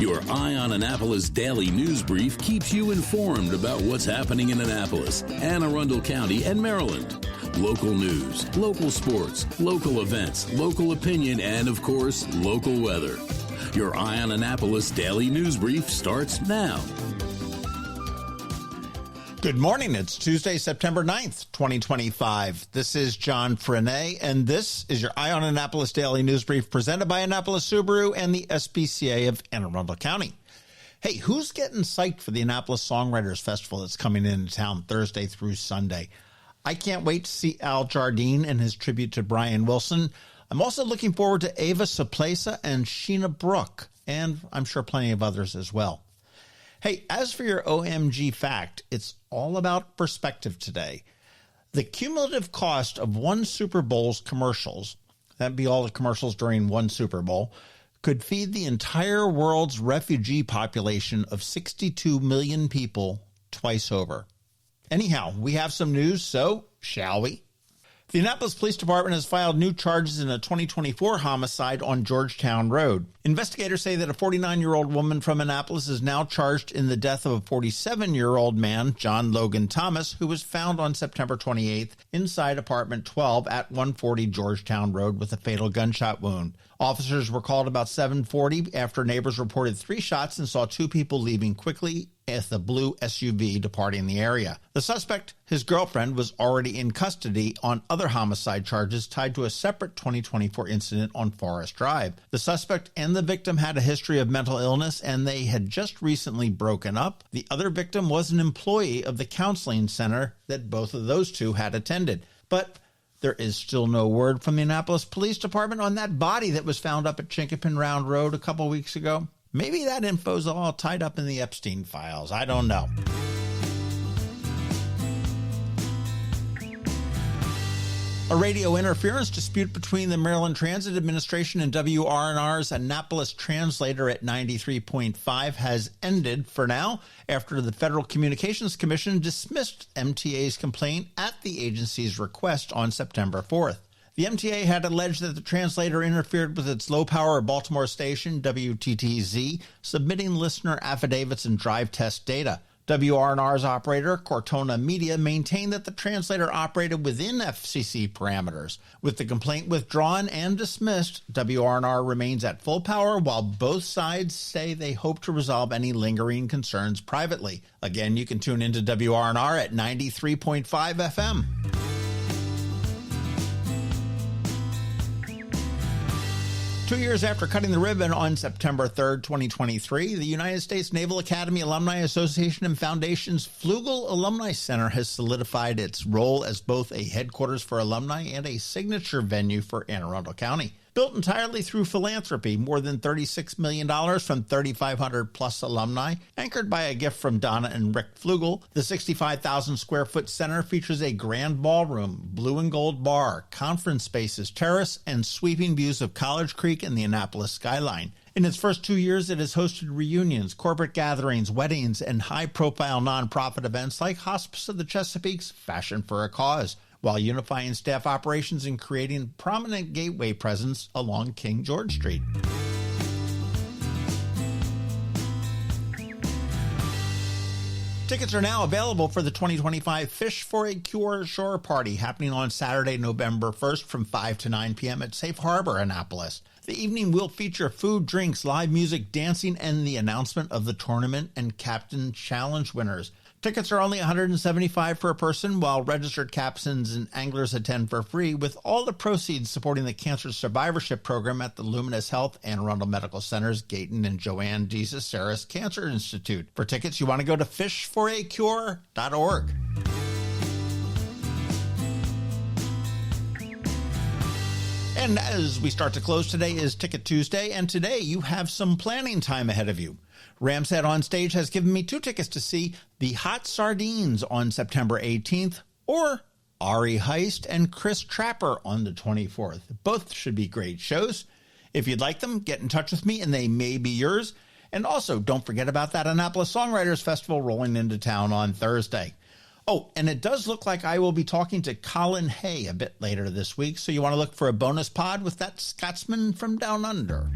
Your Eye on Annapolis daily news brief keeps you informed about what's happening in Annapolis, Anne Arundel County, and Maryland. Local news, local sports, local events, local opinion, and, of course, local weather. Your Eye on Annapolis daily news brief starts now. Good morning. It's Tuesday, September 9th, 2025. This is John Frenaye, and this is your Eye on Annapolis daily news brief presented by Annapolis Subaru and the SPCA of Anne Arundel County. Hey, who's getting psyched for the Annapolis Songwriters Festival that's coming into town Thursday through Sunday? I can't wait to see Al Jardine and his tribute to Brian Wilson. I'm also looking forward to Ava Saplesa and Sheena Brooke, and I'm sure plenty of others as well. Hey, as for your OMG fact, it's all about perspective today. The cumulative cost of one Super Bowl's commercials, that'd be all the commercials during one Super Bowl, could feed the entire world's refugee population of 62 million people twice over. Anyhow, we have some news, so shall we? The Annapolis Police Department has filed new charges in a 2024 homicide on Georgetown Road. Investigators say that a 49-year-old woman from Annapolis is now charged in the death of a 47-year-old man, John Logan Thomas, who was found on September 28th inside apartment 12 at 140 Georgetown Road with a fatal gunshot wound. Officers were called about 7:40 after neighbors reported 3 shots and saw 2 people leaving quickly as the blue SUV departing the area. The suspect, his girlfriend, was already in custody on other homicide charges tied to a separate 2024 incident on Forest Drive. The suspect and the victim had a history of mental illness, and they had just recently broken up. The other victim was an employee of the counseling center that both of those two had attended. But there is still no word from the Annapolis Police Department on that body that was found up at Chinkapin Round Road a couple weeks ago. Maybe that info's all tied up in the Epstein files. I don't know. A radio interference dispute between the Maryland Transit Administration and WRNR's Annapolis translator at 93.5 has ended for now after the Federal Communications Commission dismissed MTA's complaint at the agency's request on September 4th. The MTA had alleged that the translator interfered with its low-power Baltimore station, WTTZ, submitting listener affidavits and drive test data. WRNR's operator, Cortona Media, maintained that the translator operated within FCC parameters. With the complaint withdrawn and dismissed, WRNR remains at full power while both sides say they hope to resolve any lingering concerns privately. Again, you can tune into WRNR at 93.5 FM. Two years after cutting the ribbon on September 3rd, 2023, the United States Naval Academy Alumni Association and Foundation's Fluegel Alumni Center has solidified its role as both a headquarters for alumni and a signature venue for Anne Arundel County. Built entirely through philanthropy, more than $36 million from 3,500 plus alumni, anchored by a gift from Donna and Rick Fluegel, the 65,000 square foot center features a grand ballroom, blue and gold bar, conference spaces, terrace, and sweeping views of College Creek and the Annapolis skyline. In its first 2 years, it has hosted reunions, corporate gatherings, weddings, and high-profile nonprofit events like Hospice of the Chesapeake's Fashion for a Cause, while unifying staff operations and creating a prominent gateway presence along King George Street. Tickets are now available for the 2025 Fish for a Cure Shore Party happening on Saturday, November 1st from 5 to 9 p.m. at Safe Harbor, Annapolis. The evening will feature food, drinks, live music, dancing, and the announcement of the tournament and captain challenge winners. Tickets are only $175 per person, while registered captains and anglers attend for free, with all the proceeds supporting the Cancer Survivorship Program at the Luminous Health Anne Arundel Medical Center's Gayton and Joanne D. Caceres Cancer Institute. For tickets, you want to go to fishforacure.org. And as we start to close, today is Ticket Tuesday, and today you have some planning time ahead of you. Ramshead on Stage has given me 2 tickets to see The Hot Sardines on September 18th or Ari Heist and Chris Trapper on the 24th. Both should be great shows. If you'd like them, get in touch with me and they may be yours. And also, don't forget about that Annapolis Songwriters Festival rolling into town on Thursday. Oh, and it does look like I will be talking to Colin Hay a bit later this week, so you want to look for a bonus pod with that Scotsman from Down Under.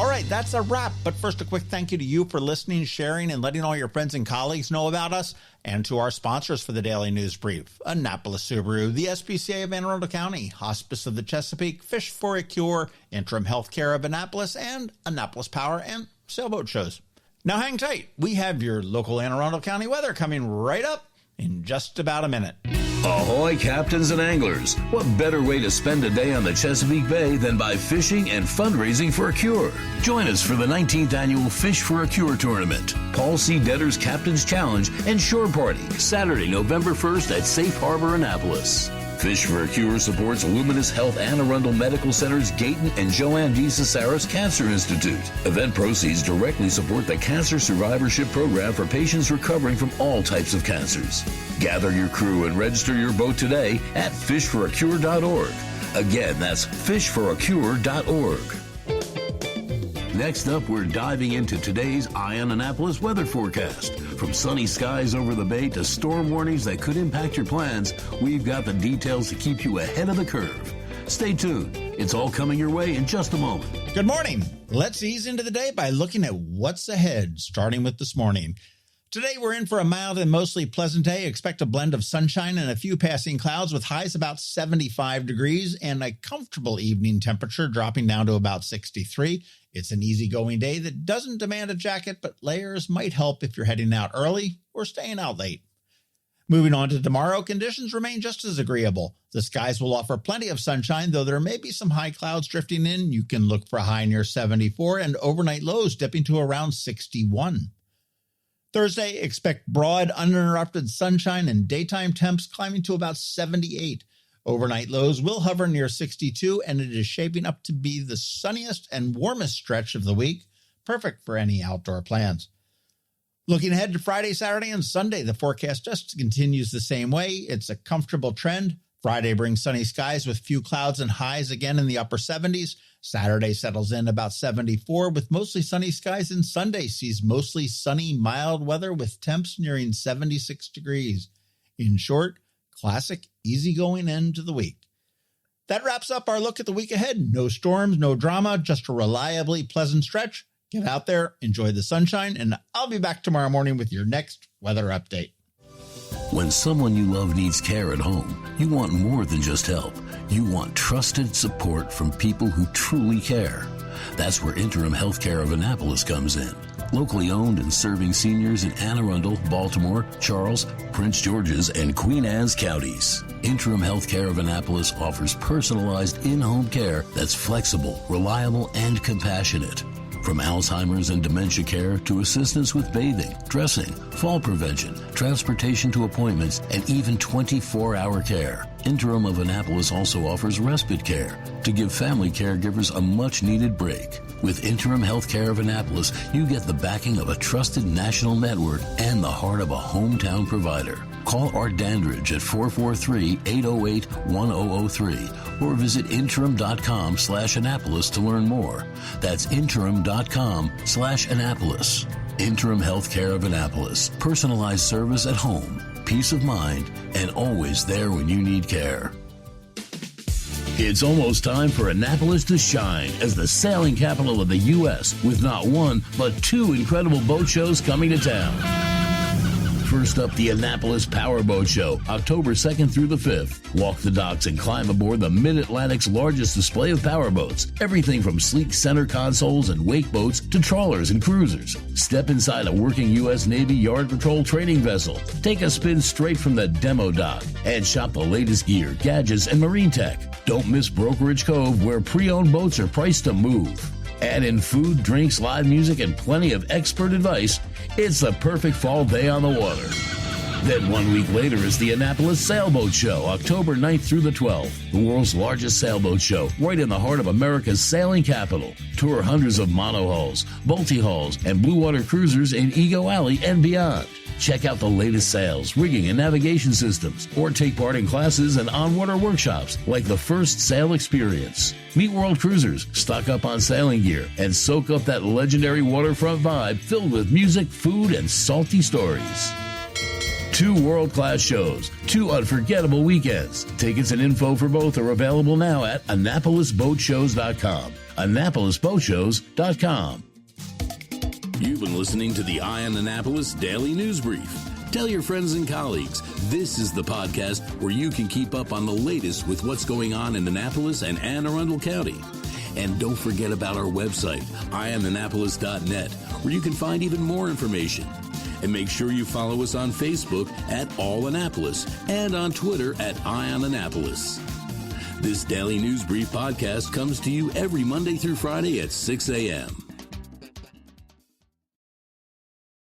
All right, that's a wrap. But first, a quick thank you to you for listening, sharing, and letting all your friends and colleagues know about us, and to our sponsors for the Daily News Brief: Annapolis Subaru, the SPCA of Anne Arundel County, Hospice of the Chesapeake, Fish for a Cure, Interim Healthcare of Annapolis, and Annapolis Power and Sailboat Shows. Now hang tight. We have your local Anne Arundel County weather coming right up in just about a minute. Ahoy, captains and anglers. What better way to spend a day on the Chesapeake Bay than by fishing and fundraising for a cure? Join us for the 19th annual Fish for a Cure tournament, Paul C. Detter's Captain's Challenge and Shore Party, Saturday, November 1st at Safe Harbor, Annapolis. Fish for a Cure supports Luminous Health Anne Arundel Medical Center's Gayton and Joanne D. Cesaris Cancer Institute. Event proceeds directly support the Cancer Survivorship Program for patients recovering from all types of cancers. Gather your crew and register your boat today at fishforacure.org. Again, that's fishforacure.org. Next up, we're diving into today's Eye on Annapolis weather forecast. From sunny skies over the bay to storm warnings that could impact your plans, we've got the details to keep you ahead of the curve. Stay tuned. It's all coming your way in just a moment. Good morning. Let's ease into the day by looking at what's ahead, starting with this morning. Today, we're in for a mild and mostly pleasant day. Expect a blend of sunshine and a few passing clouds with highs about 75 degrees and a comfortable evening temperature dropping down to about 63. It's an easygoing day that doesn't demand a jacket, but layers might help if you're heading out early or staying out late. Moving on to tomorrow, conditions remain just as agreeable. The skies will offer plenty of sunshine, though there may be some high clouds drifting in. You can look for a high near 74 and overnight lows dipping to around 61. Thursday, expect broad, uninterrupted sunshine and daytime temps climbing to about 78. Overnight lows will hover near 62, and it is shaping up to be the sunniest and warmest stretch of the week, perfect for any outdoor plans. Looking ahead to Friday, Saturday, and Sunday, the forecast just continues the same way. It's a comfortable trend. Friday brings sunny skies with few clouds and highs again in the upper 70s. Saturday settles in about 74 with mostly sunny skies, and Sunday sees mostly sunny, mild weather with temps nearing 76 degrees. In short, classic, easygoing end to the week. That wraps up our look at the week ahead. No storms, no drama, just a reliably pleasant stretch. Get out there, enjoy the sunshine, and I'll be back tomorrow morning with your next weather update. When someone you love needs care at home, you want more than just help. You want trusted support from people who truly care. That's where Interim Healthcare of Annapolis comes in. Locally owned and serving seniors in Anne Arundel, Baltimore, Charles, Prince George's, and Queen Anne's counties. Interim Healthcare of Annapolis offers personalized in-home care that's flexible, reliable, and compassionate. From Alzheimer's and dementia care to assistance with bathing, dressing, fall prevention, transportation to appointments, and even 24-hour care. Interim of Annapolis also offers respite care to give family caregivers a much-needed break. With Interim Healthcare of Annapolis, you get the backing of a trusted national network and the heart of a hometown provider. Call Art Dandridge at 443-808-1003 or visit interim.com/Annapolis to learn more. That's interim.com/Annapolis. Interim Healthcare of Annapolis. Personalized service at home, peace of mind, and always there when you need care. It's almost time for Annapolis to shine as the sailing capital of the U.S. with not one, but two incredible boat shows coming to town. First up, the Annapolis Power Boat Show, October 2nd through the 5th. Walk the docks and climb aboard the Mid-Atlantic's largest display of powerboats. Everything from sleek center consoles and wake boats to trawlers and cruisers. Step inside a working U.S. Navy Yard Patrol training vessel. Take a spin straight from the demo dock and shop the latest gear, gadgets, and marine tech. Don't miss Brokerage Cove, where pre-owned boats are priced to move. Add in food, drinks, live music, and plenty of expert advice. It's the perfect fall day on the water. Then 1 week later is the Annapolis Sailboat Show, October 9th through the 12th. The world's largest sailboat show, right in the heart of America's sailing capital. Tour hundreds of monohulls, multi-hulls, and blue water cruisers in Ego Alley and beyond. Check out the latest sails, rigging, and navigation systems, or take part in classes and on-water workshops like the First Sail Experience. Meet world cruisers, stock up on sailing gear, and soak up that legendary waterfront vibe filled with music, food, and salty stories. 2 world-class shows, 2 unforgettable weekends. Tickets and info for both are available now at AnnapolisBoatShows.com. AnnapolisBoatShows.com. You've been listening to the Eye on Annapolis Daily News Brief. Tell your friends and colleagues, this is the podcast where you can keep up on the latest with what's going on in Annapolis and Anne Arundel County. And don't forget about our website, eyeonannapolis.net, where you can find even more information. And make sure you follow us on Facebook at All Annapolis and on Twitter at Eye on Annapolis. This Daily News Brief podcast comes to you every Monday through Friday at 6 a.m.